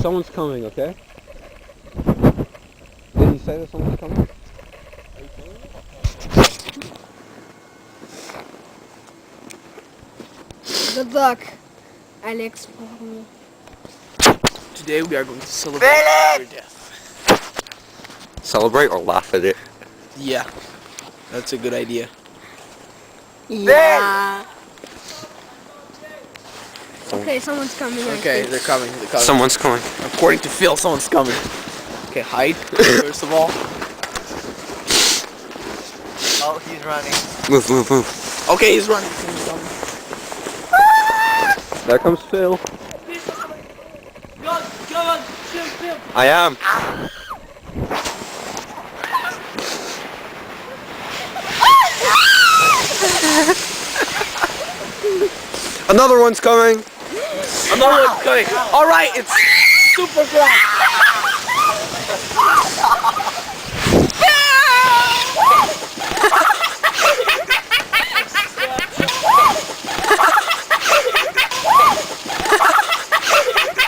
someone's coming, okay? Did he say that someone's coming? Good luck, Alex. Today we are going to celebrate your death. Celebrate or laugh at it? Yeah, that's a good idea. Yeah. Okay, someone's coming. I Okay, think. they're coming. They're coming. Someone's coming. According to Phil, someone's coming. Okay, hide first of all. Oh, he's running. Move, move, move. Okay, he's running. He's coming. There comes Phil. I am. Another one's coming. Another one's coming. All right, it's super fast.